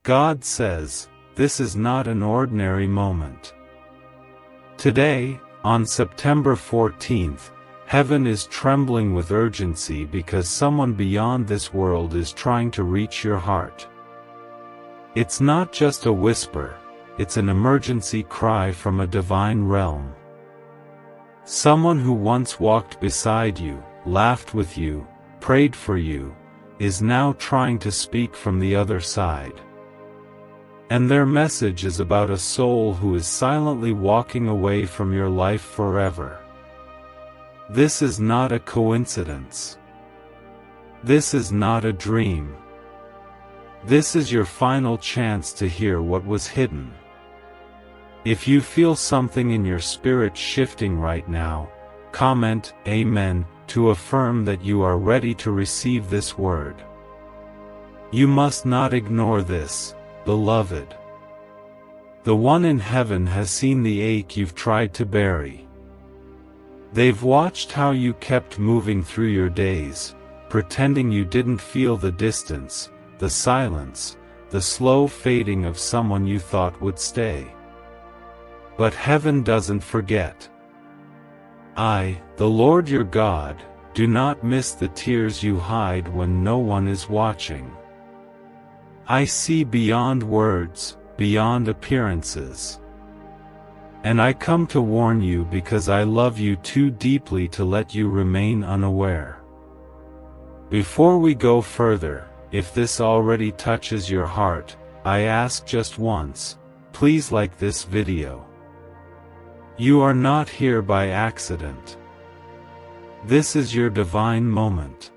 God says, this is not an ordinary moment. Today, on September 14th, heaven is trembling with urgency because someone beyond this world is trying to reach your heart. It's not just a whisper, it's an emergency cry from a divine realm. Someone who once walked beside you, laughed with you, prayed for you, is now trying to speak from the other side. And their message is about a soul who is silently walking away from your life forever. This is not a coincidence. This is not a dream. This is your final chance to hear what was hidden. If you feel something in your spirit shifting right now, comment Amen to affirm that you are ready to receive this word. You must not ignore this, beloved. The one in heaven has seen the ache you've tried to bury. They've watched how you kept moving through your days, pretending you didn't feel the distance, the silence, the slow fading of someone you thought would stay. But heaven doesn't forget. I, the Lord your God, do not miss the tears you hide when no one is watching. I see beyond words, beyond appearances. And I come to warn you because I love you too deeply to let you remain unaware. Before we go further, if this already touches your heart, I ask just once, please like this video. You are not here by accident. This is your divine moment.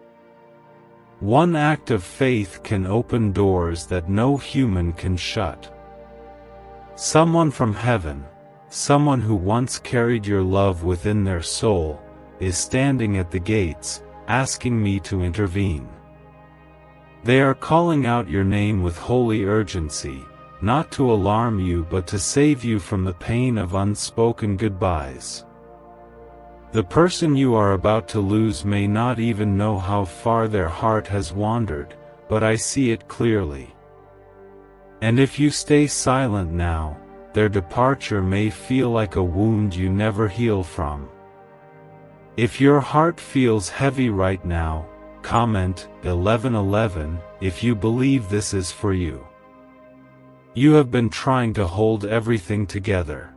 One act of faith can open doors that no human can shut. Someone from heaven, someone who once carried your love within their soul, is standing at the gates, asking me to intervene. They are calling out your name with holy urgency, not to alarm you but to save you from the pain of unspoken goodbyes. The person you are about to lose may not even know how far their heart has wandered, but I see it clearly. And if you stay silent now, their departure may feel like a wound you never heal from. If your heart feels heavy right now, comment 1111 if you believe this is for you. You have been trying to hold everything together.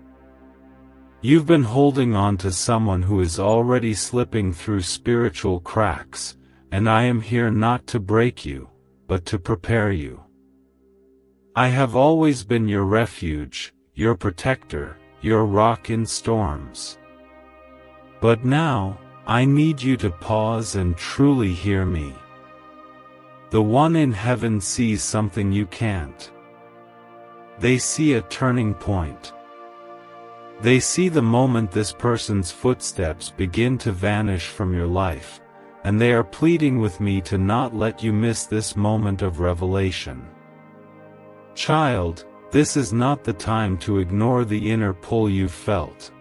You've been holding on to someone who is already slipping through spiritual cracks, and I am here not to break you, but to prepare you. I have always been your refuge, your protector, your rock in storms. But now, I need you to pause and truly hear me. The one in heaven sees something you can't. They see a turning point. They see the moment this person's footsteps begin to vanish from your life, and they are pleading with me to not let you miss this moment of revelation. Child, this is not the time to ignore the inner pull you've felt.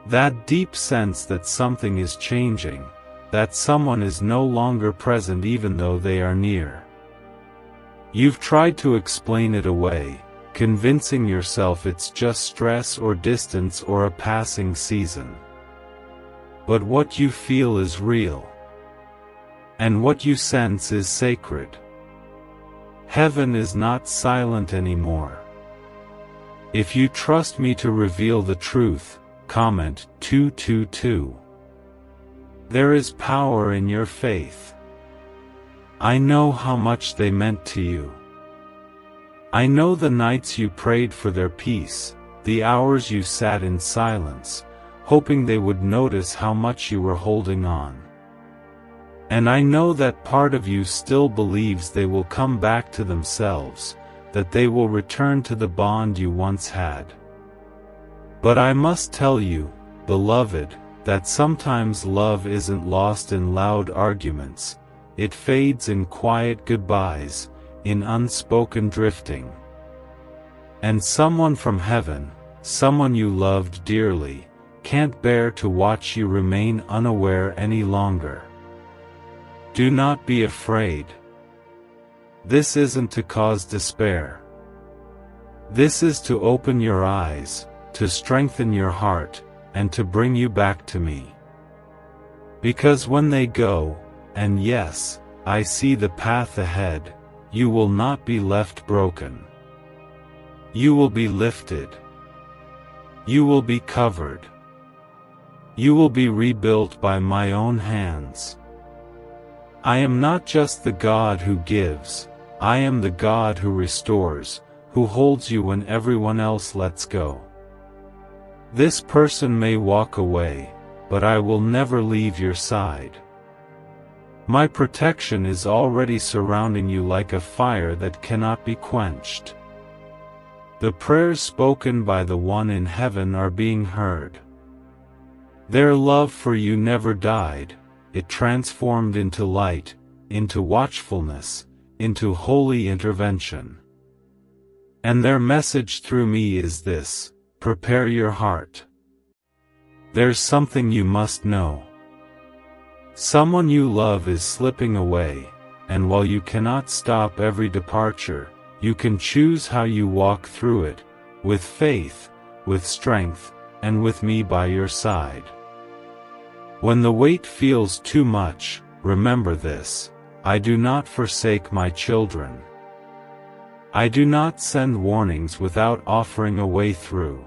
That deep sense that something is changing, that someone is no longer present even though they are near. You've tried to explain it away, convincing yourself it's just stress or distance or a passing season. But what you feel is real. And what you sense is sacred. Heaven is not silent anymore. If you trust me to reveal the truth, comment 222. There is power in your faith. I know how much they meant to you. I know the nights you prayed for their peace, the hours you sat in silence, hoping they would notice how much you were holding on. And I know that part of you still believes they will come back to themselves, that they will return to the bond you once had. But I must tell you, beloved, that sometimes love isn't lost in loud arguments. It fades in quiet goodbyes, in unspoken drifting. And someone from heaven, someone you loved dearly, can't bear to watch you remain unaware any longer. Do not be afraid. This isn't to cause despair. This is to open your eyes, to strengthen your heart, and to bring you back to me. Because when they go, and yes, I see the path ahead, you will not be left broken. You will be lifted. You will be covered. You will be rebuilt by my own hands. I am not just the God who gives, I am the God who restores, who holds you when everyone else lets go. This person may walk away, but I will never leave your side. My protection is already surrounding you like a fire that cannot be quenched. The prayers spoken by the One in heaven are being heard. Their love for you never died, it transformed into light, into watchfulness, into holy intervention. And their message through me is this: prepare your heart. There's something you must know. Someone you love is slipping away, and while you cannot stop every departure, you can choose how you walk through it, with faith, with strength, and with me by your side. When the weight feels too much, remember this: I do not forsake my children. I do not send warnings without offering a way through.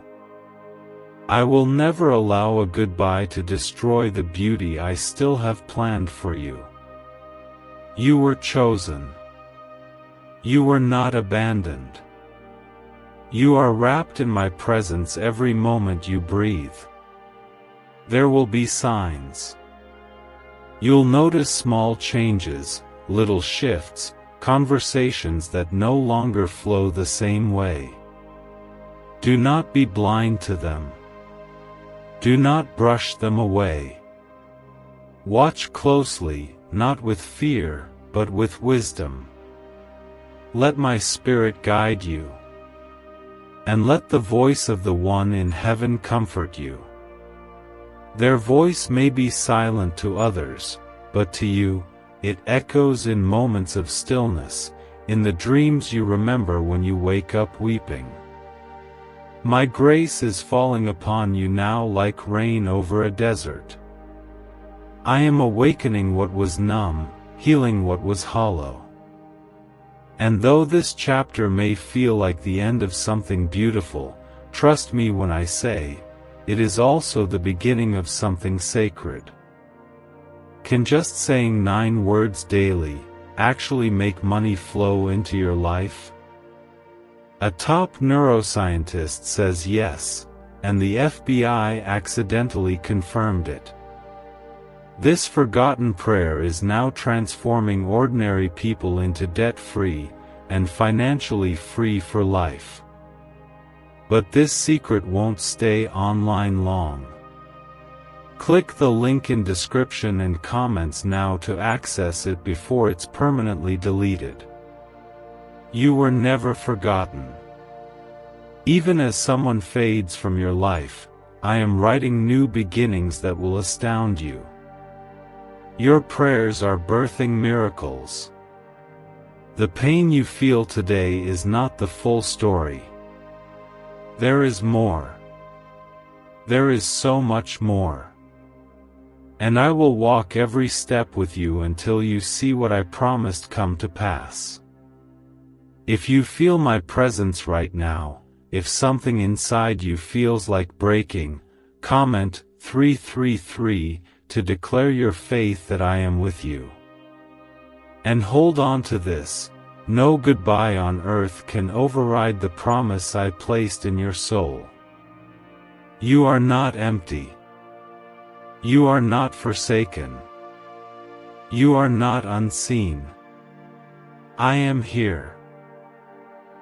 I will never allow a goodbye to destroy the beauty I still have planned for you. You were chosen. You were not abandoned. You are wrapped in my presence every moment you breathe. There will be signs. You'll notice small changes, little shifts, conversations that no longer flow the same way. Do not be blind to them. Do not brush them away. Watch closely, not with fear, but with wisdom. Let my Spirit guide you. And let the voice of the One in heaven comfort you. Their voice may be silent to others, but to you, it echoes in moments of stillness, in the dreams you remember when you wake up weeping. My grace is falling upon you now like rain over a desert. I am awakening what was numb, healing what was hollow. And though this chapter may feel like the end of something beautiful, trust me when I say, it is also the beginning of something sacred. Can just saying 9 words daily actually make money flow into your life? A top neuroscientist says yes, and the FBI accidentally confirmed it. This forgotten prayer is now transforming ordinary people into debt-free and financially free for life. But this secret won't stay online long. Click the link in description and comments now to access it before it's permanently deleted. You were never forgotten. Even as someone fades from your life, I am writing new beginnings that will astound you. Your prayers are birthing miracles. The pain you feel today is not the full story. There is more. There is so much more. And I will walk every step with you until you see what I promised come to pass. If you feel my presence right now, if something inside you feels like breaking, comment 333 to declare your faith that I am with you. And hold on to this: no goodbye on earth can override the promise I placed in your soul. You are not empty. You are not forsaken. You are not unseen. I am here.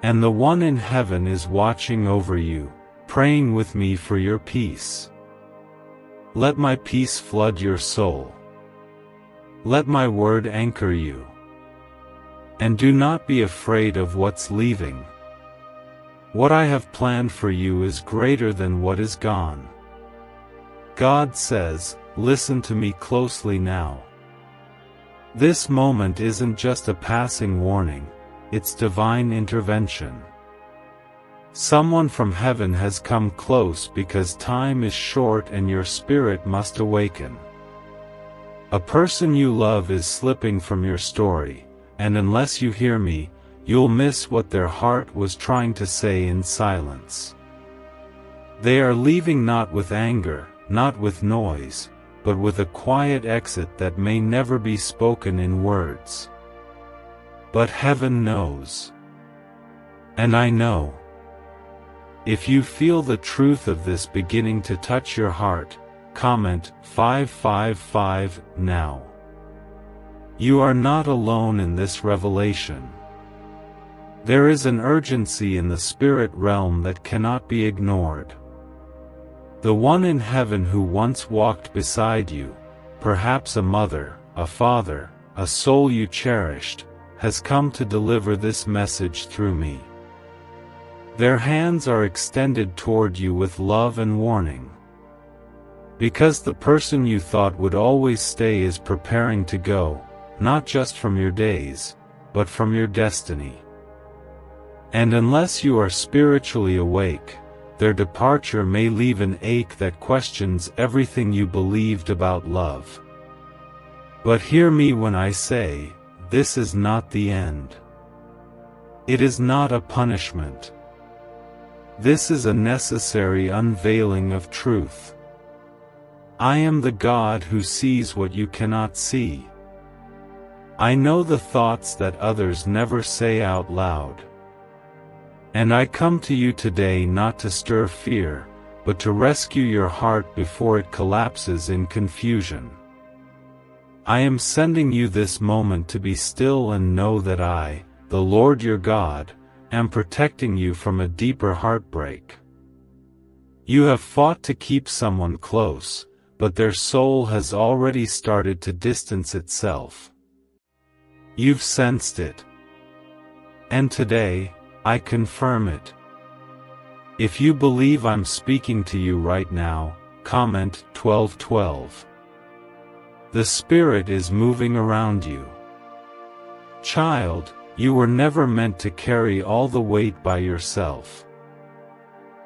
And the One in heaven is watching over you, praying with me for your peace. Let my peace flood your soul. Let my word anchor you. And do not be afraid of what's leaving. What I have planned for you is greater than what is gone. God says, listen to me closely now. This moment isn't just a passing warning, it's divine intervention. Someone from heaven has come close because time is short and your spirit must awaken. A person you love is slipping from your story, and unless you hear me, you'll miss what their heart was trying to say in silence. They are leaving not with anger, not with noise, but with a quiet exit that may never be spoken in words. But heaven knows. And I know. If you feel the truth of this beginning to touch your heart, comment 555 now. You are not alone in this revelation. There is an urgency in the spirit realm that cannot be ignored. The one in heaven who once walked beside you, perhaps a mother, a father, a soul you cherished, has come to deliver this message through me. Their hands are extended toward you with love and warning. Because the person you thought would always stay is preparing to go, not just from your days, but from your destiny. And unless you are spiritually awake, their departure may leave an ache that questions everything you believed about love. But hear me when I say, this is not the end. It is not a punishment. This is a necessary unveiling of truth. I am the God who sees what you cannot see. I know the thoughts that others never say out loud. And I come to you today not to stir fear, but to rescue your heart before it collapses in confusion. I am sending you this moment to be still and know that I, the Lord your God, am protecting you from a deeper heartbreak. You have fought to keep someone close, but their soul has already started to distance itself. You've sensed it. And today, I confirm it. If you believe I'm speaking to you right now, comment 1212. The Spirit is moving around you. Child, you were never meant to carry all the weight by yourself.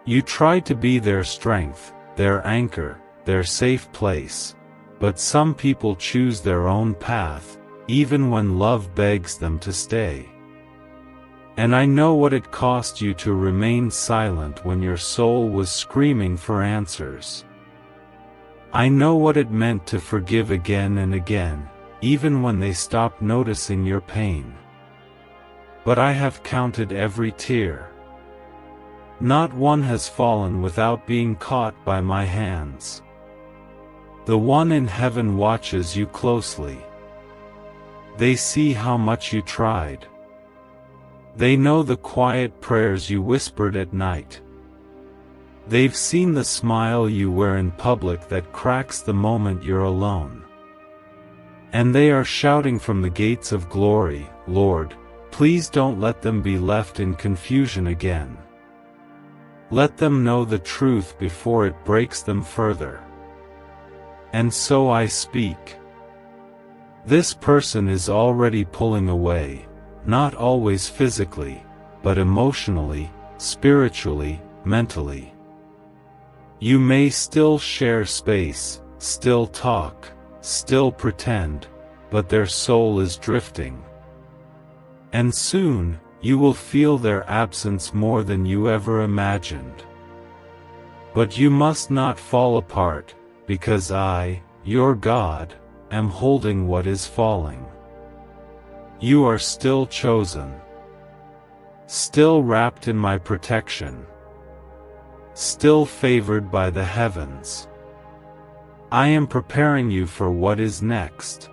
You tried to be their strength, their anchor, their safe place, but some people choose their own path, even when love begs them to stay. And I know what it cost you to remain silent when your soul was screaming for answers. I know what it meant to forgive again and again, even when they stopped noticing your pain. But I have counted every tear. Not one has fallen without being caught by my hands. The one in heaven watches you closely. They see how much you tried. They know the quiet prayers you whispered at night. They've seen the smile you wear in public that cracks the moment you're alone. And they are shouting from the gates of glory, Lord, please don't let them be left in confusion again. Let them know the truth before it breaks them further. And so I speak. This person is already pulling away. Not always physically, but emotionally, spiritually, mentally. You may still share space, still talk, still pretend, but their soul is drifting. And soon, you will feel their absence more than you ever imagined. But you must not fall apart, because I, your God, am holding what is falling. You are still chosen. Still wrapped in my protection. Still favored by the heavens. I am preparing you for what is next.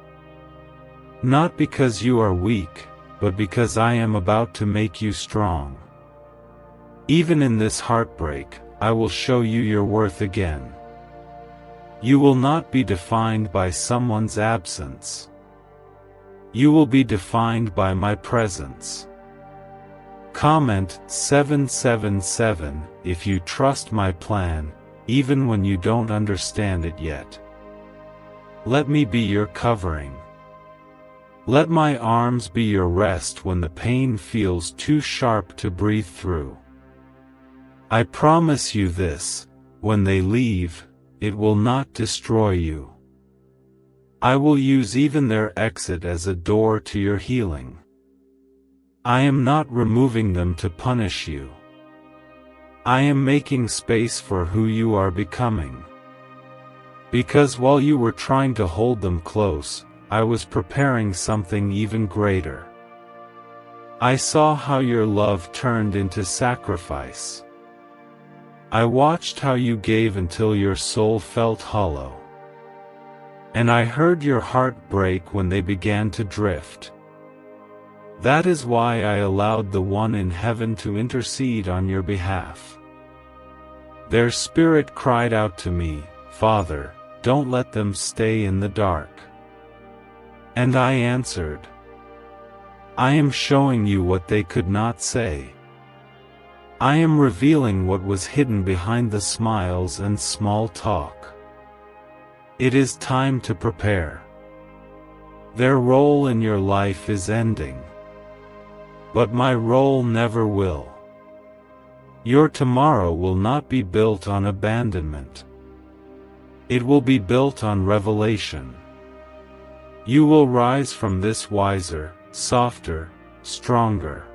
Not because you are weak, but because I am about to make you strong. Even in this heartbreak, I will show you your worth again. You will not be defined by someone's absence. You will be defined by my presence. Comment 777 if you trust my plan, even when you don't understand it yet. Let me be your covering. Let my arms be your rest when the pain feels too sharp to breathe through. I promise you this, when they leave, it will not destroy you. I will use even their exit as a door to your healing. I am not removing them to punish you. I am making space for who you are becoming. Because while you were trying to hold them close, I was preparing something even greater. I saw how your love turned into sacrifice. I watched how you gave until your soul felt hollow. And I heard your heart break when they began to drift. That is why I allowed the One in heaven to intercede on your behalf. Their spirit cried out to me, Father, don't let them stay in the dark. And I answered, I am showing you what they could not say. I am revealing what was hidden behind the smiles and small talk. It is time to prepare. Their role in your life is ending. But my role never will. Your tomorrow will not be built on abandonment. It will be built on revelation. You will rise from this wiser, softer, stronger.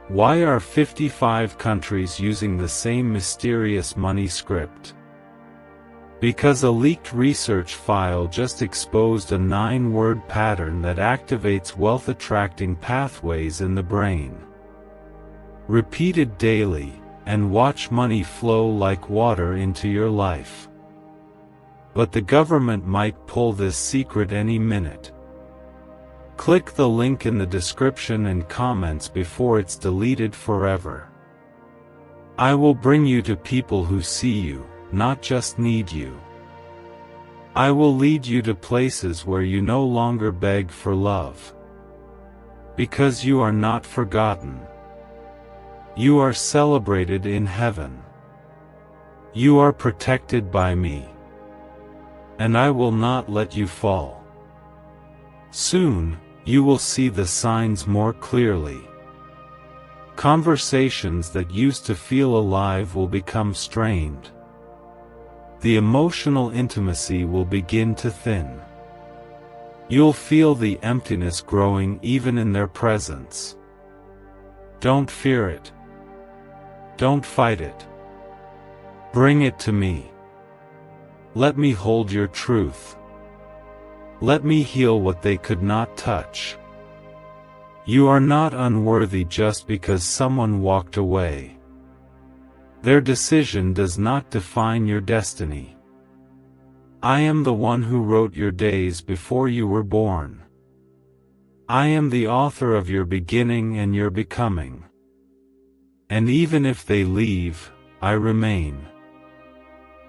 Why are 55 countries using the same mysterious money script? Because a leaked research file just exposed a 9-word pattern that activates wealth-attracting pathways in the brain. Repeat it daily, and watch money flow like water into your life. But the government might pull this secret any minute. Click the link in the description and comments before it's deleted forever. I will bring you to people who see you, not just need you. I will lead you to places where you no longer beg for love. Because you are not forgotten. You are celebrated in heaven. You are protected by me. And I will not let you fall. Soon, you will see the signs more clearly. Conversations that used to feel alive will become strained. The emotional intimacy will begin to thin. You'll feel the emptiness growing even in their presence. Don't fear it. Don't fight it. Bring it to me. Let me hold your truth. Let me heal what they could not touch. You are not unworthy just because someone walked away. Their decision does not define your destiny. I am the one who wrote your days before you were born. I am the author of your beginning and your becoming. And even if they leave, I remain.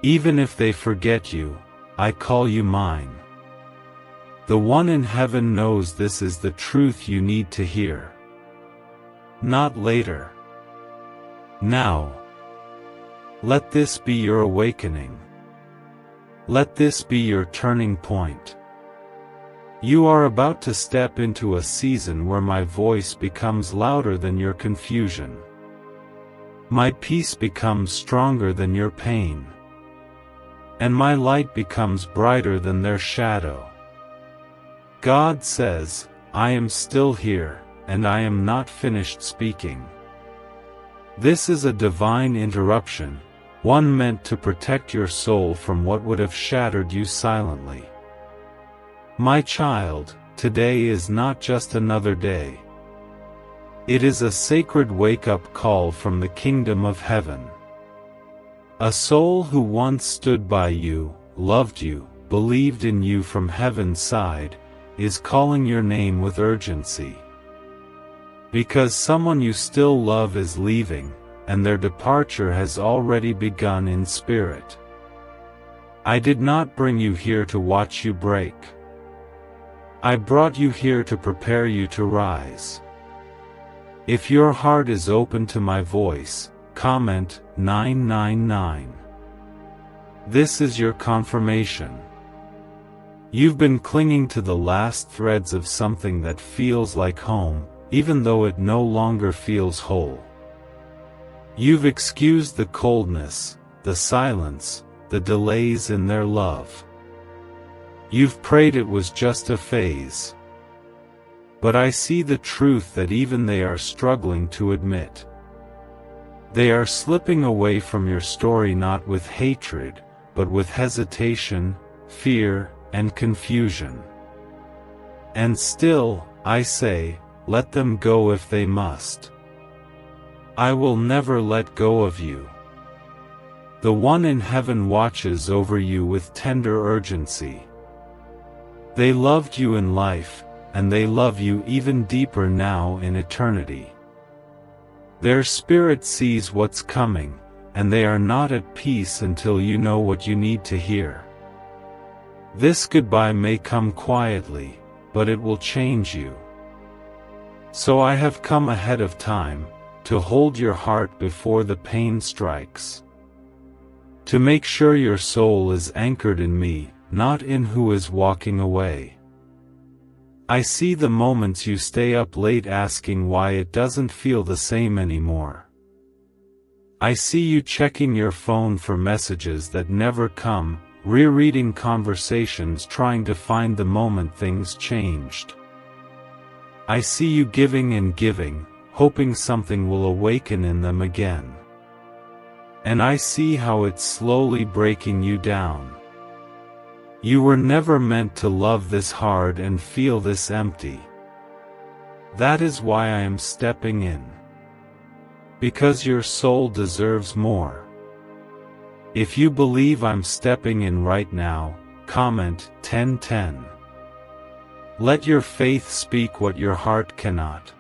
Even if they forget you, I call you mine. The One in heaven knows this is the truth you need to hear. Not later. Now. Let this be your awakening. Let this be your turning point. You are about to step into a season where my voice becomes louder than your confusion. My peace becomes stronger than your pain. And my light becomes brighter than their shadow. God says, I am still here, and I am not finished speaking. This is a divine interruption, one meant to protect your soul from what would have shattered you silently. My child, today is not just another day. It is a sacred wake-up call from the kingdom of heaven. A soul who once stood by you, loved you, believed in you from heaven's side, is calling your name with urgency. Because someone you still love is leaving, and their departure has already begun in spirit. I did not bring you here to watch you break. I brought you here to prepare you to rise. If your heart is open to my voice, comment 999. This is your confirmation. You've been clinging to the last threads of something that feels like home, even though it no longer feels whole. You've excused the coldness, the silence, the delays in their love. You've prayed it was just a phase. But I see the truth that even they are struggling to admit. They are slipping away from your story not with hatred, but with hesitation, fear, and confusion. And still, I say, let them go if they must. I will never let go of you. The one in heaven watches over you with tender urgency. They loved you in life, and they love you even deeper now in eternity. Their spirit sees what's coming, and they are not at peace until you know what you need to hear. This goodbye may come quietly, but it will change you. So I have come ahead of time, to hold your heart before the pain strikes. To make sure your soul is anchored in me, not in who is walking away. I see the moments you stay up late asking why it doesn't feel the same anymore. I see you checking your phone for messages that never come, rereading conversations trying to find the moment things changed. I see you giving and giving, hoping something will awaken in them again. And I see how it's slowly breaking you down. You were never meant to love this hard and feel this empty. That is why I am stepping in. Because your soul deserves more. If you believe I'm stepping in right now, comment 1010. Let your faith speak what your heart cannot.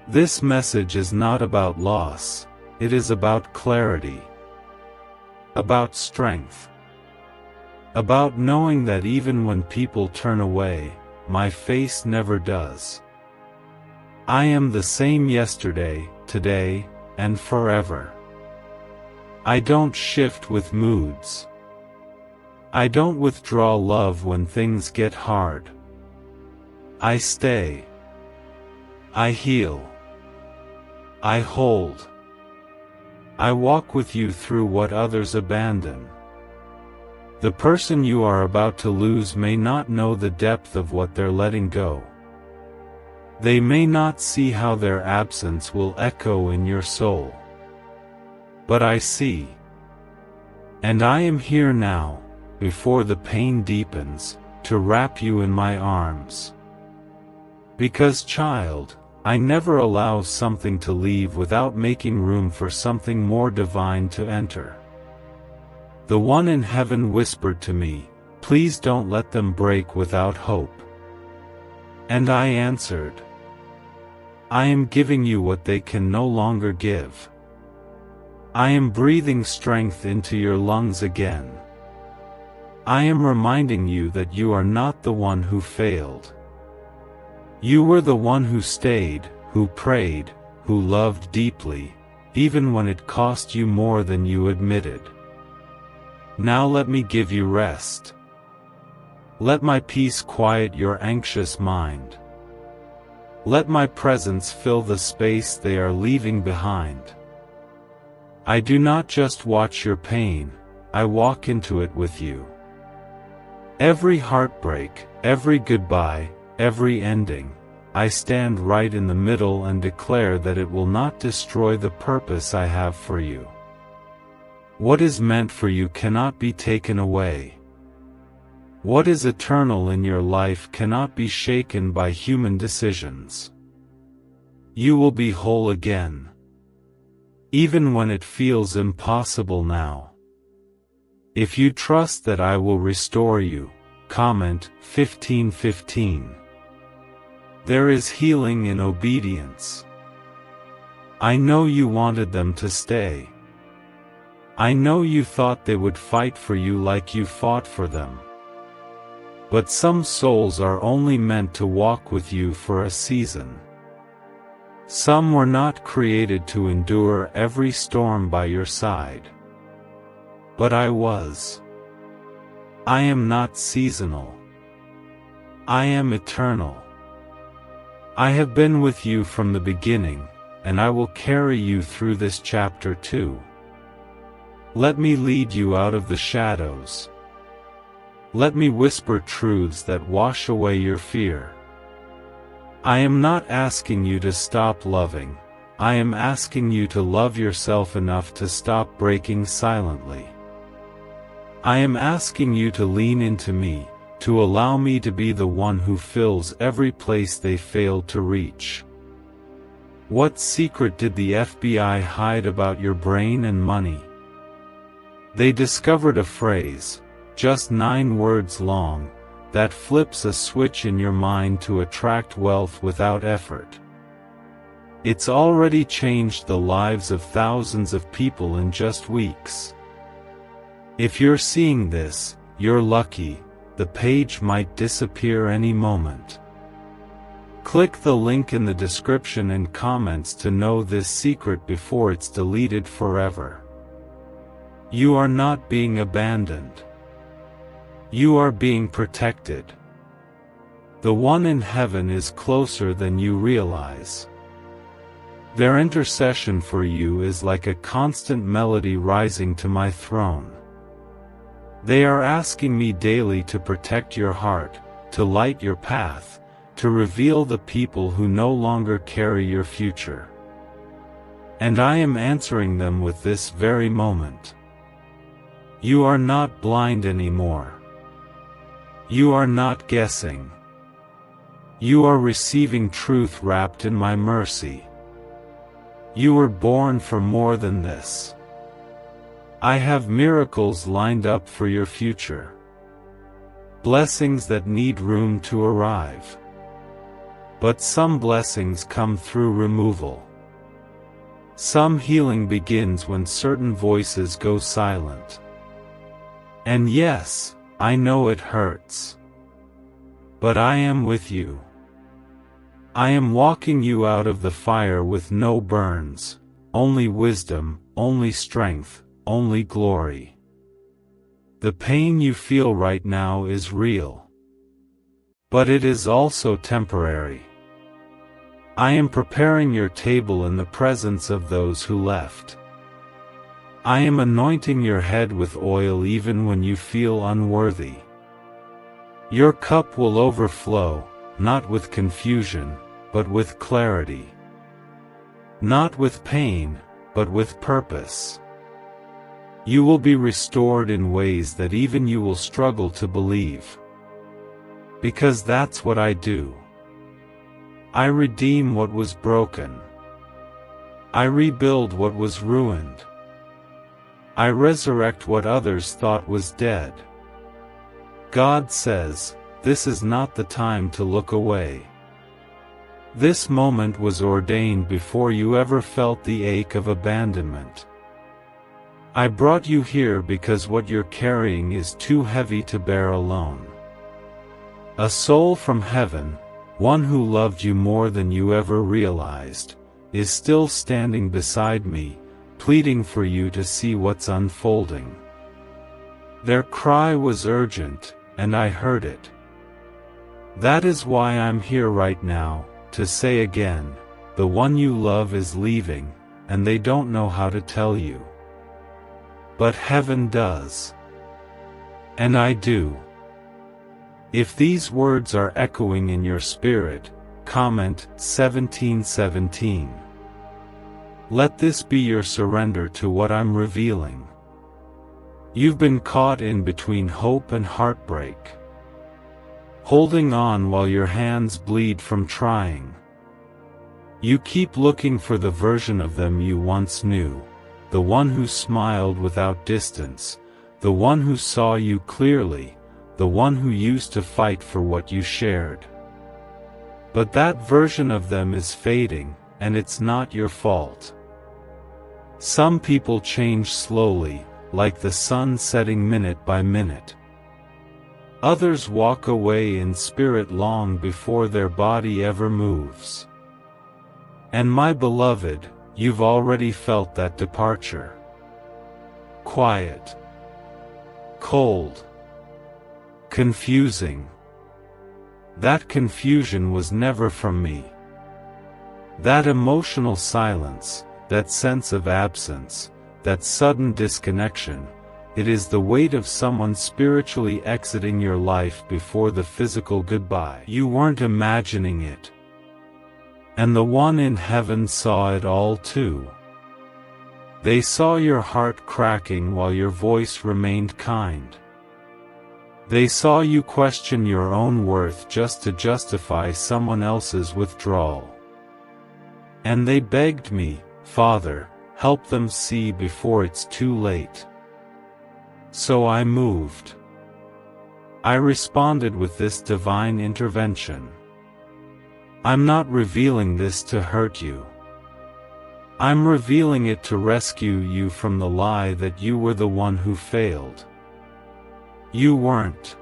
This message is not about loss, it is about clarity. About strength. About knowing that even when people turn away, my face never does. I am the same yesterday, today, and forever. I don't shift with moods. I don't withdraw love when things get hard. I stay. I heal. I hold. I walk with you through what others abandon. The person you are about to lose may not know the depth of what they're letting go. They may not see how their absence will echo in your soul. But I see. And I am here now, before the pain deepens, to wrap you in my arms. Because, child, I never allow something to leave without making room for something more divine to enter. The one in heaven whispered to me, please don't let them break without hope. And I answered, I am giving you what they can no longer give. I am breathing strength into your lungs again. I am reminding you that you are not the one who failed. You were the one who stayed, who prayed, who loved deeply, even when it cost you more than you admitted. Now let me give you rest. Let my peace quiet your anxious mind. Let my presence fill the space they are leaving behind. I do not just watch your pain, I walk into it with you. Every heartbreak, every goodbye, every ending, I stand right in the middle and declare that it will not destroy the purpose I have for you. What is meant for you cannot be taken away. What is eternal in your life cannot be shaken by human decisions. You will be whole again. Even when it feels impossible now. If you trust that I will restore you, comment 1515. There is healing in obedience. I know you wanted them to stay. I know you thought they would fight for you like you fought for them. But some souls are only meant to walk with you for a season. Some were not created to endure every storm by your side. But I was. I am not seasonal. I am eternal. I have been with you from the beginning, and I will carry you through this chapter too. Let me lead you out of the shadows. Let me whisper truths that wash away your fear. I am not asking you to stop loving. I am asking you to love yourself enough to stop breaking silently. I am asking you to lean into me, to allow me to be the one who fills every place they failed to reach. What secret did the FBI hide about your brain and money? They discovered a phrase, just 9 words long, that flips a switch in your mind to attract wealth without effort. It's already changed the lives of thousands of people in just weeks. If you're seeing this, you're lucky. The page might disappear any moment. Click the link in the description and comments to know this secret before it's deleted forever. You are not being abandoned. You are being protected. The one in heaven is closer than you realize. Their intercession for you is like a constant melody rising to my throne. They are asking me daily to protect your heart, to light your path, to reveal the people who no longer carry your future. And I am answering them with this very moment. You are not blind anymore. You are not guessing. You are receiving truth wrapped in my mercy. You were born for more than this. I have miracles lined up for your future. Blessings that need room to arrive. But some blessings come through removal. Some healing begins when certain voices go silent. And yes, I know it hurts. But I am with you. I am walking you out of the fire with no burns, only wisdom, only strength, only glory. The pain you feel right now is real. But it is also temporary. I am preparing your table in the presence of those who left. I am anointing your head with oil even when you feel unworthy. Your cup will overflow, not with confusion, but with clarity. Not with pain, but with purpose. You will be restored in ways that even you will struggle to believe. Because that's what I do. I redeem what was broken. I rebuild what was ruined. I resurrect what others thought was dead. God says, this is not the time to look away. This moment was ordained before you ever felt the ache of abandonment. I brought you here because what you're carrying is too heavy to bear alone. A soul from heaven, one who loved you more than you ever realized, is still standing beside me, pleading for you to see what's unfolding. Their cry was urgent, and I heard it. That is why I'm here right now, to say again, the one you love is leaving, and they don't know how to tell you. But heaven does. And I do. If these words are echoing in your spirit, comment 1717. Let this be your surrender to what I'm revealing. You've been caught in between hope and heartbreak. Holding on while your hands bleed from trying. You keep looking for the version of them you once knew. The one who smiled without distance, the one who saw you clearly, the one who used to fight for what you shared. But that version of them is fading, and it's not your fault. Some people change slowly, like the sun setting minute by minute. Others walk away in spirit long before their body ever moves. And my beloved, you've already felt that departure. Quiet. Cold. Confusing. That confusion was never from me. That emotional silence, that sense of absence, that sudden disconnection, it is the weight of someone spiritually exiting your life before the physical goodbye. You weren't imagining it. And the one in heaven saw it all too. They saw your heart cracking while your voice remained kind. They saw you question your own worth just to justify someone else's withdrawal. And they begged me, Father, help them see before it's too late. So I moved. I responded with this divine intervention. I'm not revealing this to hurt you. I'm revealing it to rescue you from the lie that you were the one who failed. You weren't.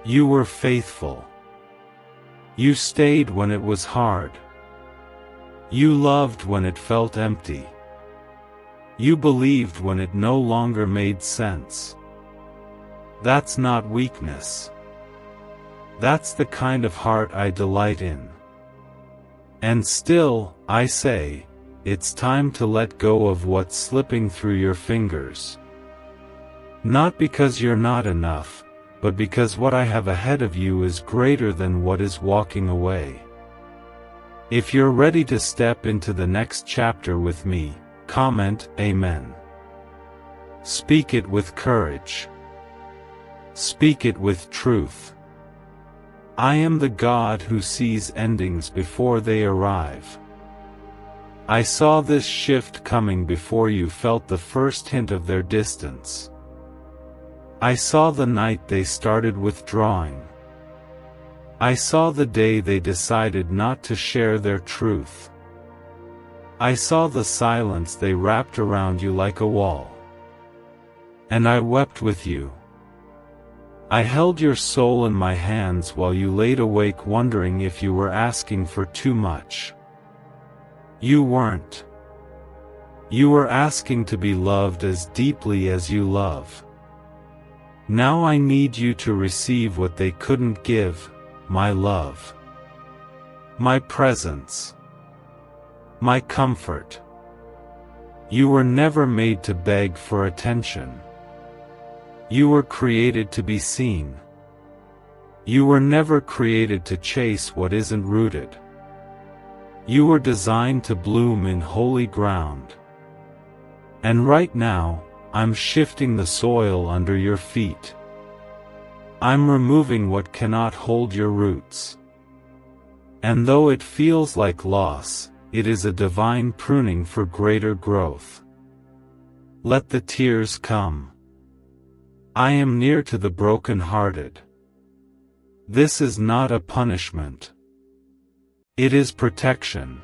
You were faithful. You stayed when it was hard. You loved when it felt empty. You believed when it no longer made sense. That's not weakness. That's the kind of heart I delight in. And still, I say, it's time to let go of what's slipping through your fingers. Not because you're not enough, but because what I have ahead of you is greater than what is walking away. If you're ready to step into the next chapter with me, comment Amen. Speak it with courage. Speak it with truth. I am the God who sees endings before they arrive. I saw this shift coming before you felt the first hint of their distance. I saw the night they started withdrawing. I saw the day they decided not to share their truth. I saw the silence they wrapped around you like a wall. And I wept with you. I held your soul in my hands while you laid awake wondering if you were asking for too much. You weren't. You were asking to be loved as deeply as you love. Now I need you to receive what they couldn't give, my love. My presence. My comfort. You were never made to beg for attention. You were created to be seen. You were never created to chase what isn't rooted. You were designed to bloom in holy ground. And right now, I'm shifting the soil under your feet. I'm removing what cannot hold your roots. And though it feels like loss, it is a divine pruning for greater growth. Let the tears come. I am near to the broken-hearted. This is not a punishment. It is protection.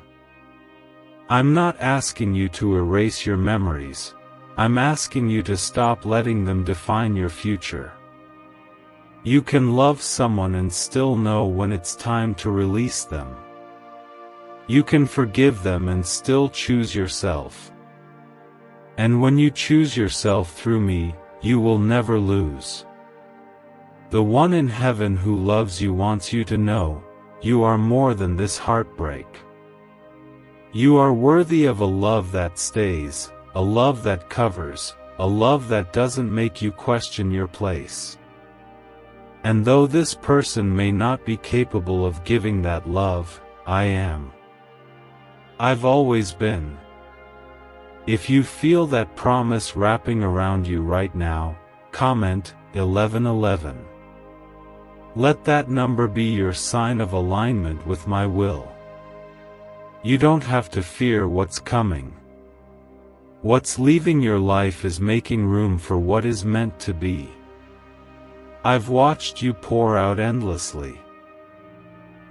I'm not asking you to erase your memories. I'm asking you to stop letting them define your future. You can love someone and still know when it's time to release them. You can forgive them and still choose yourself. And when you choose yourself through me, you will never lose. The one in heaven who loves you wants you to know, you are more than this heartbreak. You are worthy of a love that stays, a love that covers, a love that doesn't make you question your place. And though this person may not be capable of giving that love, I am. I've always been. If you feel that promise wrapping around you right now, comment 1111. Let that number be your sign of alignment with my will. You don't have to fear what's coming. What's leaving your life is making room for what is meant to be. I've watched you pour out endlessly.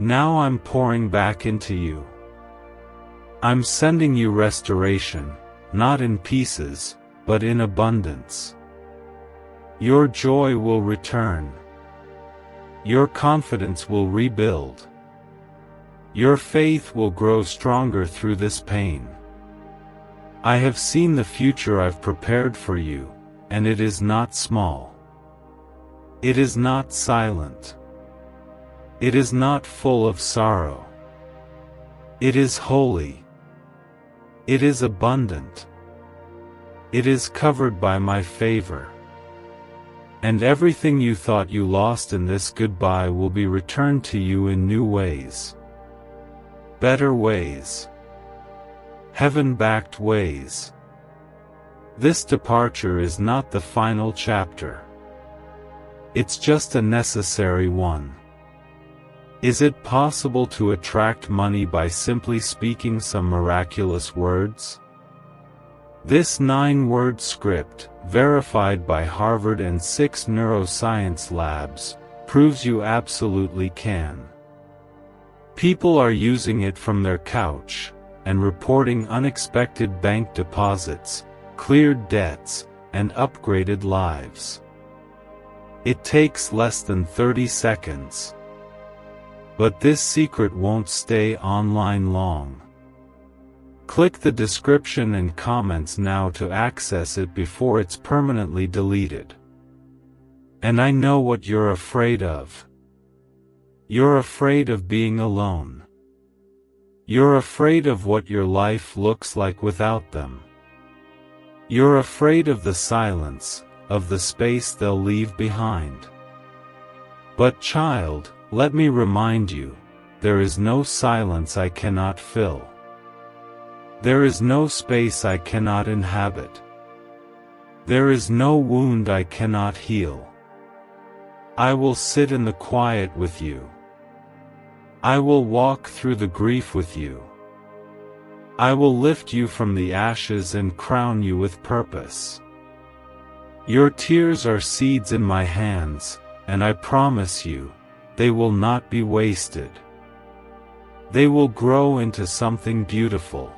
Now I'm pouring back into you. I'm sending you restoration, not in pieces, but in abundance. Your joy will return. Your confidence will rebuild. Your faith will grow stronger through this pain. I have seen the future I've prepared for you, and it is not small. It is not silent. It is not full of sorrow. It is holy. It is abundant. It is covered by my favor. And everything you thought you lost in this goodbye will be returned to you in new ways. Better ways. Heaven-backed ways. This departure is not the final chapter. It's just a necessary one. Is it possible to attract money by simply speaking some miraculous words? This 9-word script, verified by Harvard and 6 neuroscience labs, proves you absolutely can. People are using it from their couch, and reporting unexpected bank deposits, cleared debts, and upgraded lives. It takes less than 30 seconds. But this secret won't stay online long. Click the description and comments now to access it before it's permanently deleted. And I know what you're afraid of. You're afraid of being alone. You're afraid of what your life looks like without them. You're afraid of the silence, of the space they'll leave behind. But child, let me remind you, there is no silence I cannot fill. There is no space I cannot inhabit. There is no wound I cannot heal. I will sit in the quiet with you. I will walk through the grief with you. I will lift you from the ashes and crown you with purpose. Your tears are seeds in my hands, and I promise you, they will not be wasted. They will grow into something beautiful.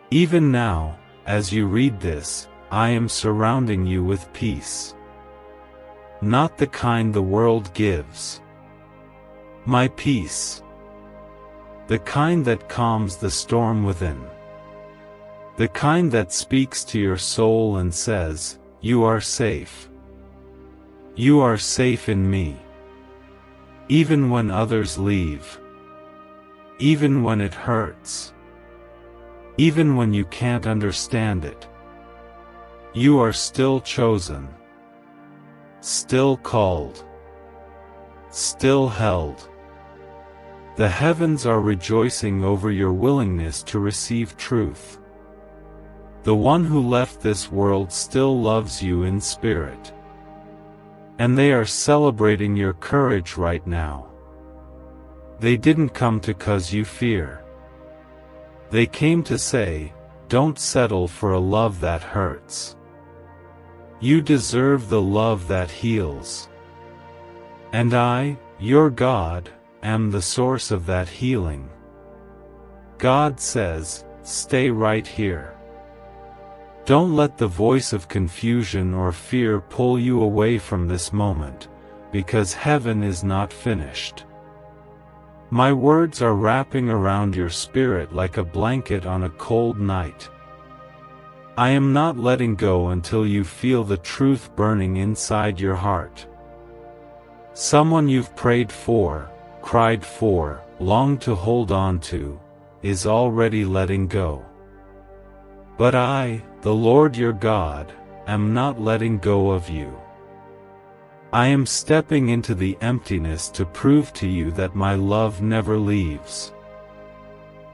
Even now, as you read this, I am surrounding you with peace. Not the kind the world gives. My peace. The kind that calms the storm within. The kind that speaks to your soul and says, you are safe. You are safe in me. Even when others leave. Even when it hurts. Even when you can't understand it. You are still chosen. Still called. Still held. The heavens are rejoicing over your willingness to receive truth. The one who left this world still loves you in spirit. And they are celebrating your courage right now. They didn't come to cause you fear. They came to say, don't settle for a love that hurts. You deserve the love that heals. And I, your God, am the source of that healing. God says, stay right here. Don't let the voice of confusion or fear pull you away from this moment, because heaven is not finished. My words are wrapping around your spirit like a blanket on a cold night. I am not letting go until you feel the truth burning inside your heart. Someone you've prayed for, cried for, longed to hold on to, is already letting go. But I, the Lord your God, am not letting go of you. I am stepping into the emptiness to prove to you that my love never leaves.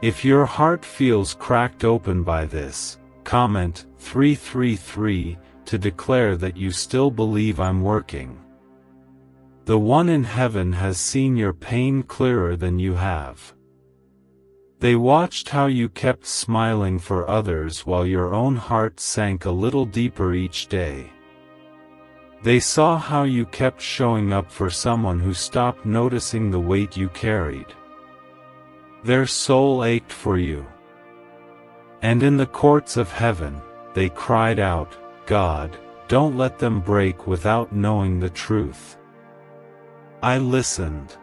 If your heart feels cracked open by this, comment 333 to declare that you still believe I'm working. The one in heaven has seen your pain clearer than you have. They watched how you kept smiling for others while your own heart sank a little deeper each day. They saw how you kept showing up for someone who stopped noticing the weight you carried. Their soul ached for you. And in the courts of heaven, they cried out, God, don't let them break without knowing the truth. I listened.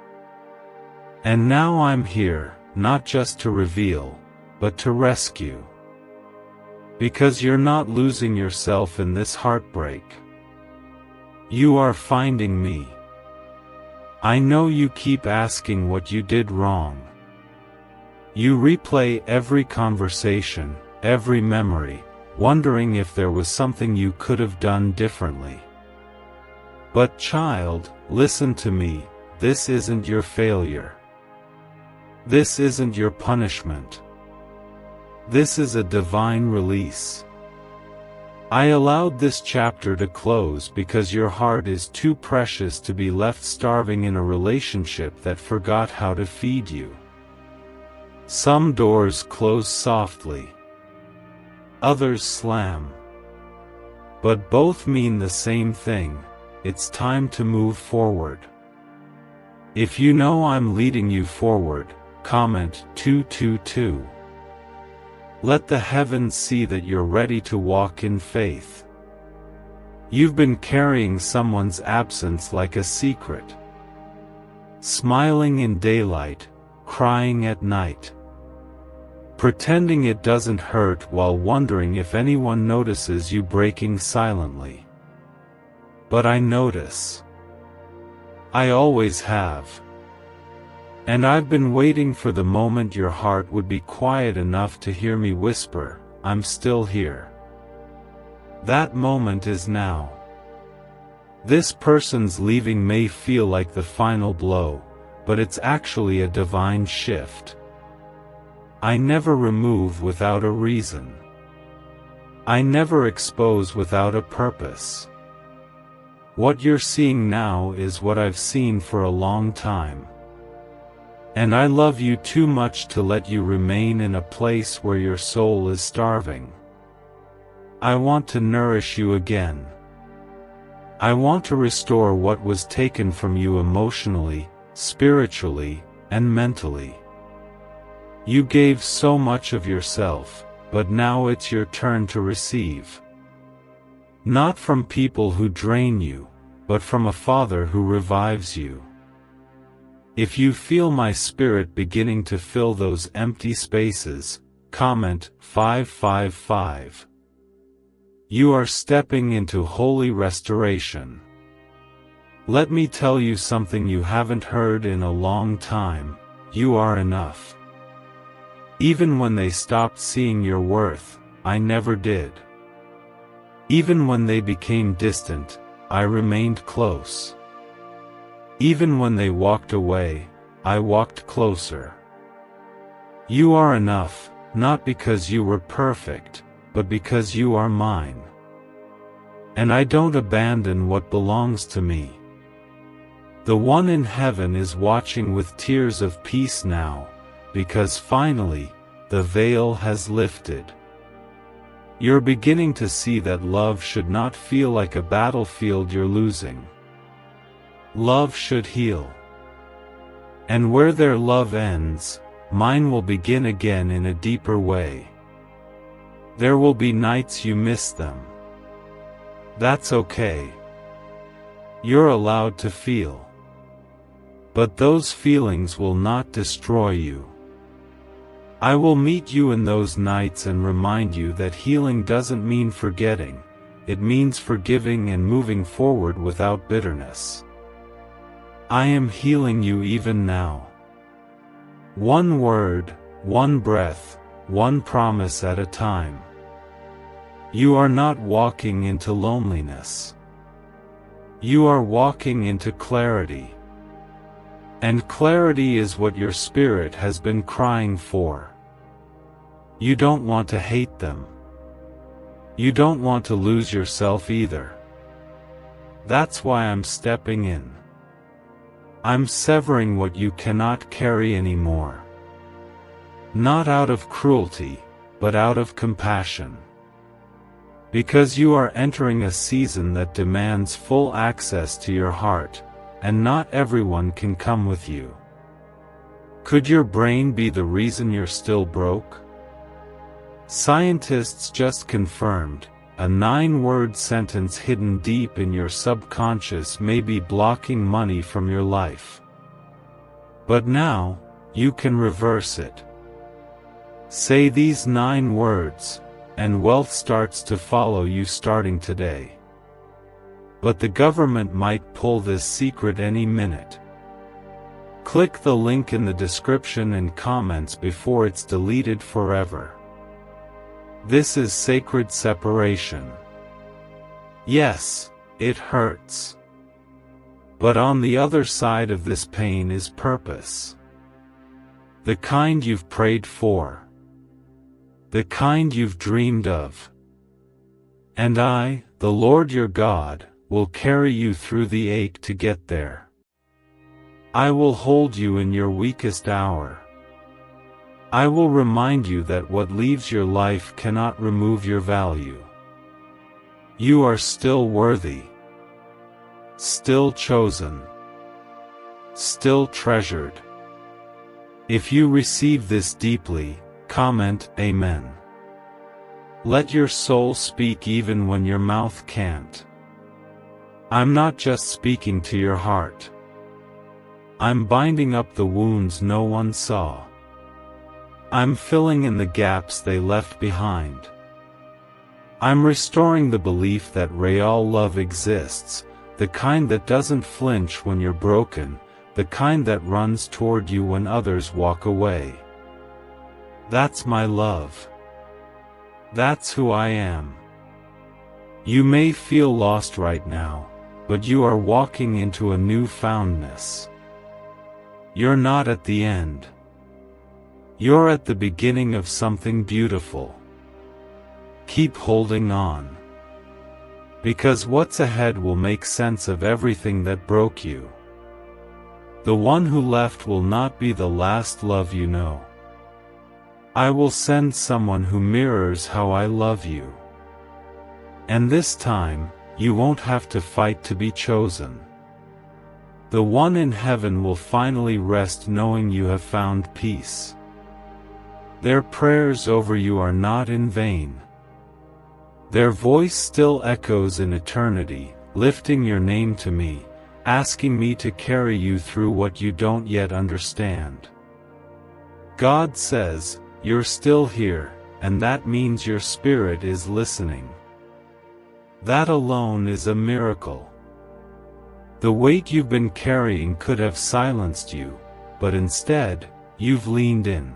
And now I'm here, not just to reveal, but to rescue. Because you're not losing yourself in this heartbreak. You are finding me. I know you keep asking what you did wrong. You replay every conversation, every memory, wondering if there was something you could have done differently. But child, listen to me, this isn't your failure. This isn't your punishment. This is a divine release. I allowed this chapter to close because your heart is too precious to be left starving in a relationship that forgot how to feed you. Some doors close softly. Others slam. But both mean the same thing: it's time to move forward. If you know I'm leading you forward, comment 222. Let the heavens see that you're ready to walk in faith. You've been carrying someone's absence like a secret. Smiling in daylight, crying at night. Pretending it doesn't hurt while wondering if anyone notices you breaking silently. But I notice. I always have. And I've been waiting for the moment your heart would be quiet enough to hear me whisper, I'm still here. That moment is now. This person's leaving may feel like the final blow, but it's actually a divine shift. I never remove without a reason. I never expose without a purpose. What you're seeing now is what I've seen for a long time. And I love you too much to let you remain in a place where your soul is starving. I want to nourish you again. I want to restore what was taken from you emotionally, spiritually, and mentally. You gave so much of yourself, but now it's your turn to receive. Not from people who drain you, but from a Father who revives you. If you feel my spirit beginning to fill those empty spaces, comment 555. You are stepping into holy restoration. Let me tell you something you haven't heard in a long time: you are enough. Even when they stopped seeing your worth, I never did. Even when they became distant, I remained close. Even when they walked away, I walked closer. You are enough, not because you were perfect, but because you are mine. And I don't abandon what belongs to me. The one in heaven is watching with tears of peace now, because finally, the veil has lifted. You're beginning to see that love should not feel like a battlefield you're losing. Love should heal. And where their love ends, mine will begin again in a deeper way. There will be nights you miss them. That's okay. You're allowed to feel. But those feelings will not destroy you. I will meet you in those nights and remind you that healing doesn't mean forgetting, it means forgiving and moving forward without bitterness. I am healing you even now. One word, one breath, one promise at a time. You are not walking into loneliness. You are walking into clarity. And clarity is what your spirit has been crying for. You don't want to hate them. You don't want to lose yourself either. That's why I'm stepping in. I'm severing what you cannot carry anymore. Not out of cruelty, but out of compassion. Because you are entering a season that demands full access to your heart, and not everyone can come with you. Could your brain be the reason you're still broke? Scientists just confirmed, a 9-word sentence hidden deep in your subconscious may be blocking money from your life. But now, you can reverse it. Say these 9 words, and wealth starts to follow you starting today. but the government might pull this secret any minute. Click the link in the description and comments before it's deleted forever. This is sacred separation. Yes, it hurts. But on the other side of this pain is purpose. The kind you've prayed for. The kind you've dreamed of. And I, the Lord your God, will carry you through the ache to get there. I will hold you in your weakest hour. I will remind you that what leaves your life cannot remove your value. You are still worthy. Still chosen. Still treasured. If you receive this deeply, comment Amen. Let your soul speak even when your mouth can't. I'm not just speaking to your heart. I'm binding up the wounds no one saw. I'm filling in the gaps they left behind. I'm restoring the belief that real love exists, the kind that doesn't flinch when you're broken, the kind that runs toward you when others walk away. That's my love. That's who I am. You may feel lost right now, but you are walking into a new foundness. You're not at the end. You're at the beginning of something beautiful. Keep holding on. Because what's ahead will make sense of everything that broke you. The one who left will not be the last love you know. I will send someone who mirrors how I love you. And this time, you won't have to fight to be chosen. The one in heaven will finally rest knowing you have found peace. Their prayers over you are not in vain. Their voice still echoes in eternity, lifting your name to me, asking me to carry you through what you don't yet understand. God says, you're still here, and that means your spirit is listening. That alone is a miracle. The weight you've been carrying could have silenced you, but instead, you've leaned in.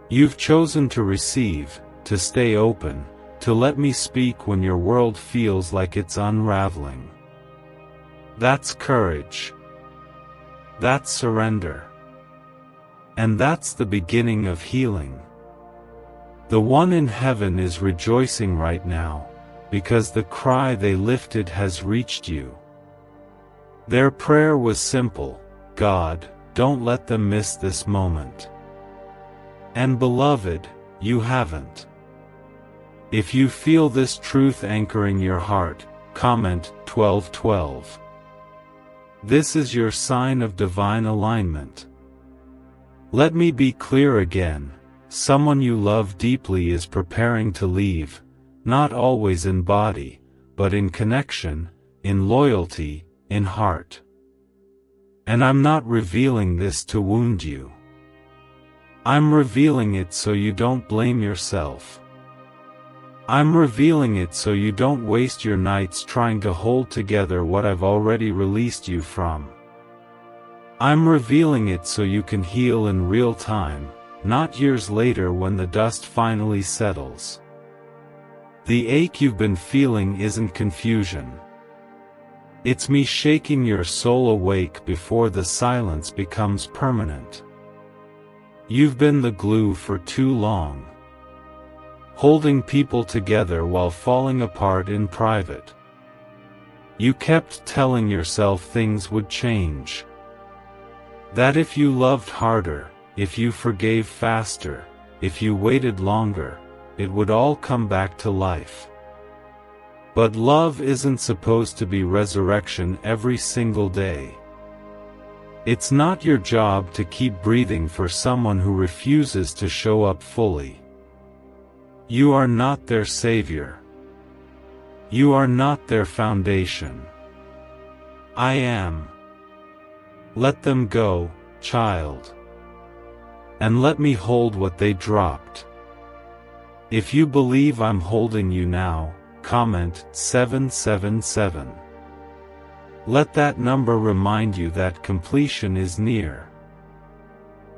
You've chosen to receive, to stay open, to let me speak when your world feels like it's unraveling. That's courage. That's surrender. And that's the beginning of healing. The one in heaven is rejoicing right now, because the cry they lifted has reached you. Their prayer was simple, God, don't let them miss this moment. And beloved, you haven't. If you feel this truth anchoring your heart, comment 1212. This is your sign of divine alignment. Let me be clear again, someone you love deeply is preparing to leave, not always in body, but in connection, in loyalty, in heart. And I'm not revealing this to wound you. I'm revealing it so you don't blame yourself. I'm revealing it so you don't waste your nights trying to hold together what I've already released you from. I'm revealing it so you can heal in real time, not years later when the dust finally settles. The ache you've been feeling isn't confusion. It's me shaking your soul awake before the silence becomes permanent. You've been the glue for too long. Holding people together while falling apart in private. You kept telling yourself things would change. That if you loved harder, if you forgave faster, if you waited longer, it would all come back to life. But love isn't supposed to be resurrection every single day. It's not your job to keep breathing for someone who refuses to show up fully. You are not their savior. You are not their foundation. I am. Let them go, child. And let me hold what they dropped. If you believe I'm holding you now, comment 777. Let that number remind you that completion is near.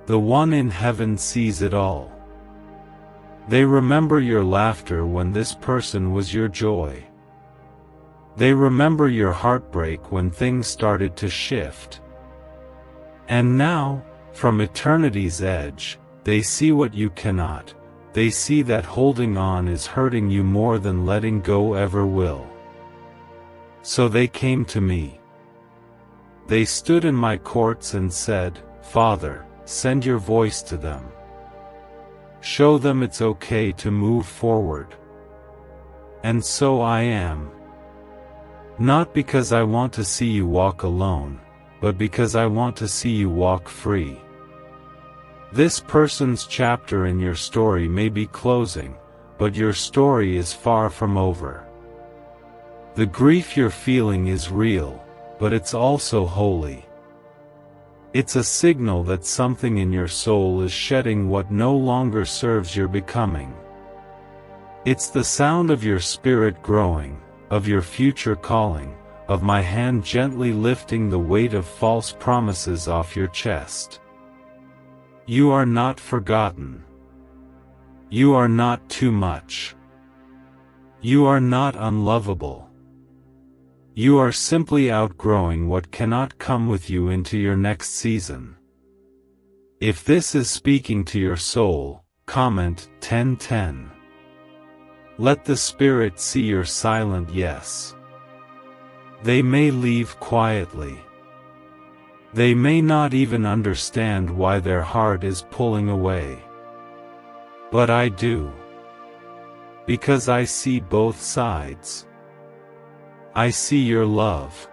The one in heaven sees it all. They remember your laughter when this person was your joy. They remember your heartbreak when things started to shift. And now, from eternity's edge, they see what you cannot. They see that holding on is hurting you more than letting go ever will. So they came to me. They stood in my courts and said, "Father, send your voice to them. Show them it's okay to move forward." And so I am. Not because I want to see you walk alone, but because I want to see you walk free. This person's chapter in your story may be closing, but your story is far from over. The grief you're feeling is real, but it's also holy. It's a signal that something in your soul is shedding what no longer serves your becoming. It's the sound of your spirit growing, of your future calling, of my hand gently lifting the weight of false promises off your chest. You are not forgotten. You are not too much. You are not unlovable. You are simply outgrowing what cannot come with you into your next season. If this is speaking to your soul, comment 1010. Let the Spirit see your silent yes. They may leave quietly. They may not even understand why their heart is pulling away. But I do. Because I see both sides. I see your love.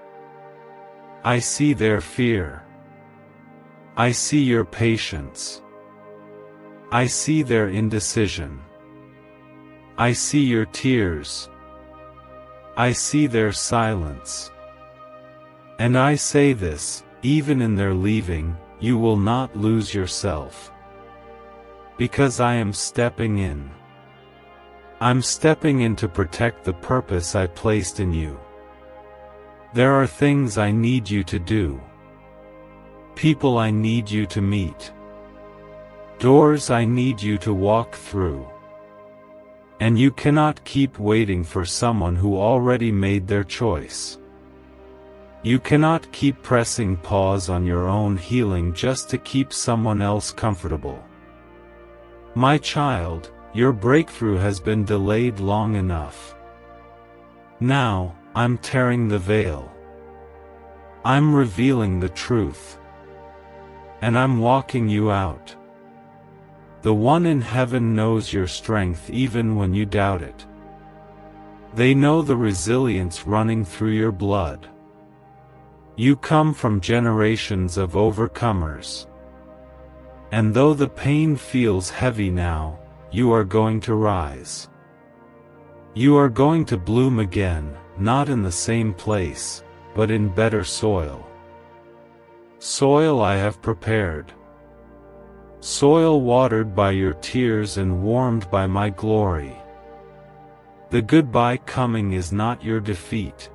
I see their fear. I see your patience. I see their indecision. I see your tears. I see their silence. And I say this, even in their leaving, you will not lose yourself. Because I am stepping in. I'm stepping in to protect the purpose I placed in you. There are things I need you to do. People I need you to meet. Doors I need you to walk through. And you cannot keep waiting for someone who already made their choice. You cannot keep pressing pause on your own healing just to keep someone else comfortable. My child, your breakthrough has been delayed long enough. Now, I'm tearing the veil. I'm revealing the truth. And I'm walking you out. The one in heaven knows your strength even when you doubt it. They know the resilience running through your blood. You come from generations of overcomers. And though the pain feels heavy now, you are going to rise. You are going to bloom again, not in the same place, but in better soil. Soil I have prepared. Soil watered by your tears and warmed by my glory. The goodbye coming is not your defeat.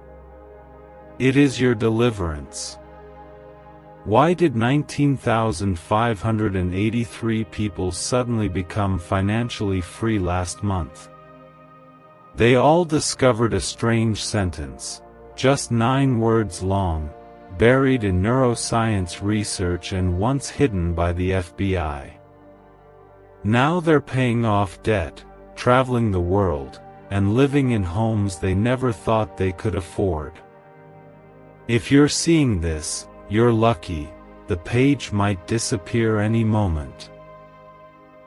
It is your deliverance. Why did 19,583 people suddenly become financially free last month? They all discovered a strange sentence, just 9 words long, buried in neuroscience research and once hidden by the FBI. Now they're paying off debt, traveling the world, and living in homes they never thought they could afford. If you're seeing this, you're lucky. The page might disappear any moment.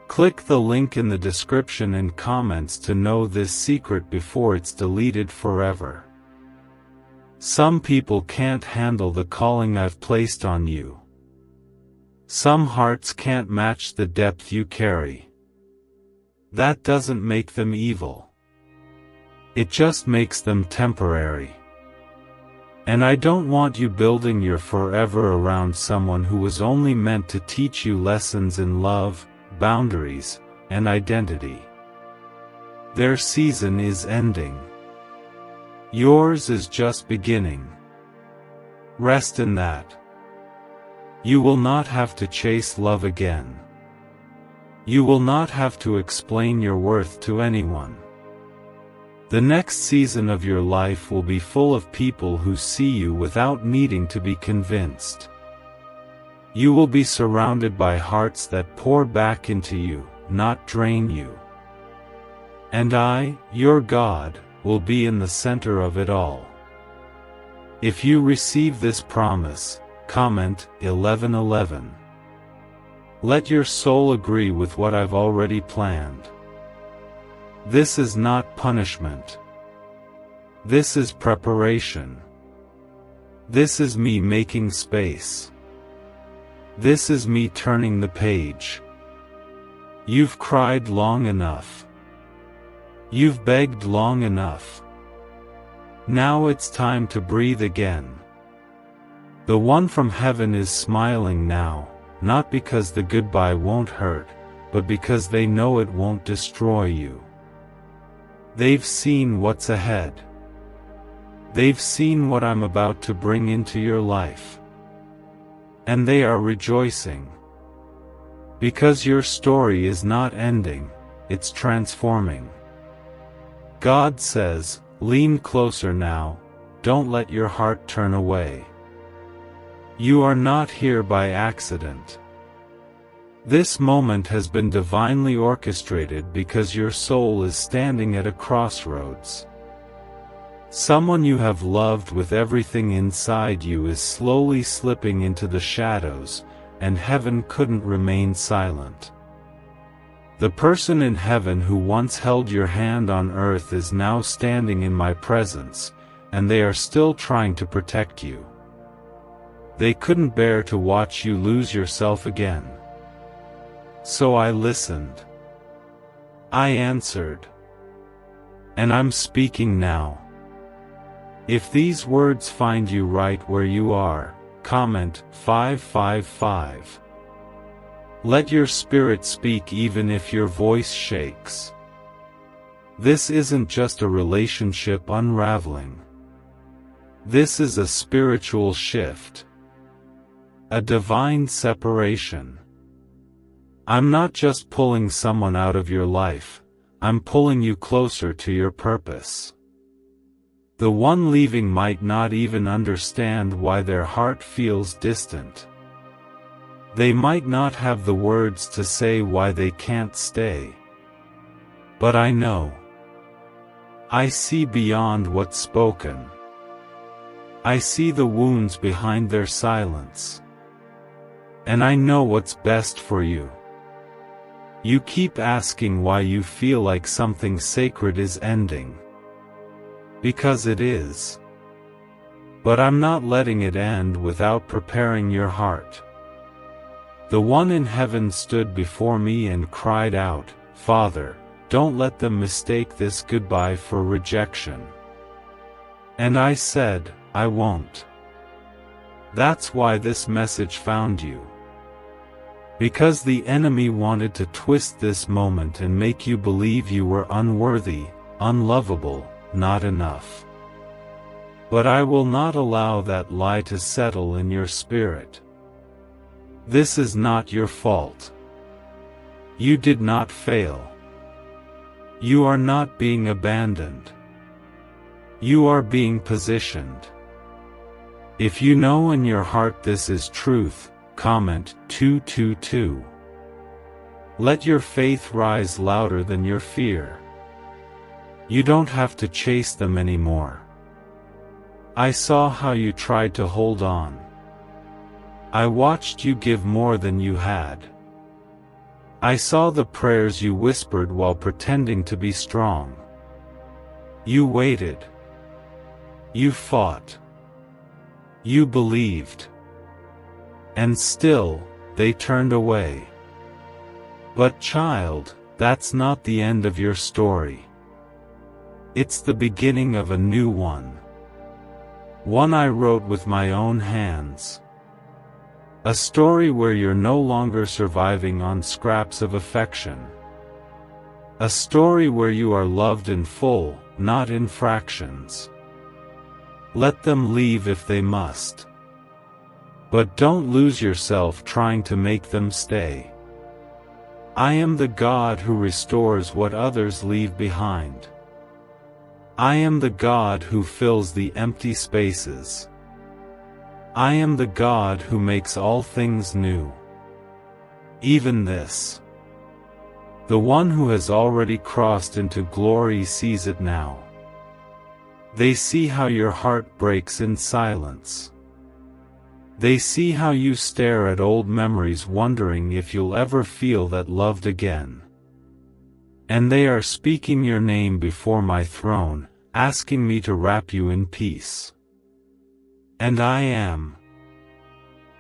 Click the link in the description and comments to know this secret before it's deleted forever. Some people can't handle the calling I've placed on you. Some hearts can't match the depth you carry. That doesn't make them evil. It just makes them temporary. And I don't want you building your forever around someone who was only meant to teach you lessons in love, boundaries, and identity. Their season is ending. Yours is just beginning. Rest in that. You will not have to chase love again. You will not have to explain your worth to anyone. The next season of your life will be full of people who see you without needing to be convinced. You will be surrounded by hearts that pour back into you, not drain you. And I, your God, will be in the center of it all. If you receive this promise, comment 11:11. Let your soul agree with what I've already planned. This is not punishment. This is preparation. This is me making space. This is me turning the page. You've cried long enough. You've begged long enough. Now it's time to breathe again. The one from heaven is smiling now, not because the goodbye won't hurt, but because they know it won't destroy you. They've seen what's ahead. They've seen what I'm about to bring into your life. And they are rejoicing. Because your story is not ending, it's transforming. God says, lean closer now, don't let your heart turn away. You are not here by accident. This moment has been divinely orchestrated because your soul is standing at a crossroads. Someone you have loved with everything inside you is slowly slipping into the shadows, and heaven couldn't remain silent. The person in heaven who once held your hand on earth is now standing in my presence, and they are still trying to protect you. They couldn't bear to watch you lose yourself again. So I listened. I answered. And I'm speaking now. If these words find you right where you are, comment 555. Let your spirit speak even if your voice shakes. This isn't just a relationship unraveling. This is a spiritual shift. A divine separation. I'm not just pulling someone out of your life, I'm pulling you closer to your purpose. The one leaving might not even understand why their heart feels distant. They might not have the words to say why they can't stay. But I know. I see beyond what's spoken. I see the wounds behind their silence. And I know what's best for you. You keep asking why you feel like something sacred is ending. Because it is. But I'm not letting it end without preparing your heart. The one in heaven stood before me and cried out, Father, don't let them mistake this goodbye for rejection. And I said, I won't. That's why this message found you. Because the enemy wanted to twist this moment and make you believe you were unworthy, unlovable, not enough. But I will not allow that lie to settle in your spirit. This is not your fault. You did not fail. You are not being abandoned. You are being positioned. If you know in your heart this is truth, comment 222. Let your faith rise louder than your fear. You don't have to chase them anymore. I saw how you tried to hold on. I watched you give more than you had. I saw the prayers you whispered while pretending to be strong. You waited. You fought. You believed. And still, they turned away. But child, that's not the end of your story. It's the beginning of a new one. One I wrote with my own hands. A story where you're no longer surviving on scraps of affection. A story where you are loved in full, not in fractions. Let them leave if they must. But don't lose yourself trying to make them stay. I am the God who restores what others leave behind. I am the God who fills the empty spaces. I am the God who makes all things new. Even this. The one who has already crossed into glory sees it now. They see how your heart breaks in silence. They see how you stare at old memories wondering if you'll ever feel that loved again. And they are speaking your name before my throne, asking me to wrap you in peace. And I am.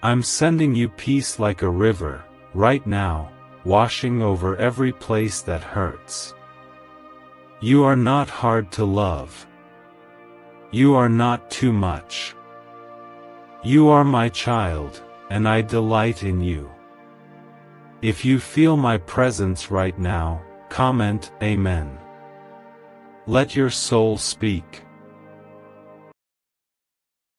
I'm sending you peace like a river, right now, washing over every place that hurts. You are not hard to love. You are not too much. You are my child, and I delight in you. If you feel my presence right now, comment Amen. Let your soul speak.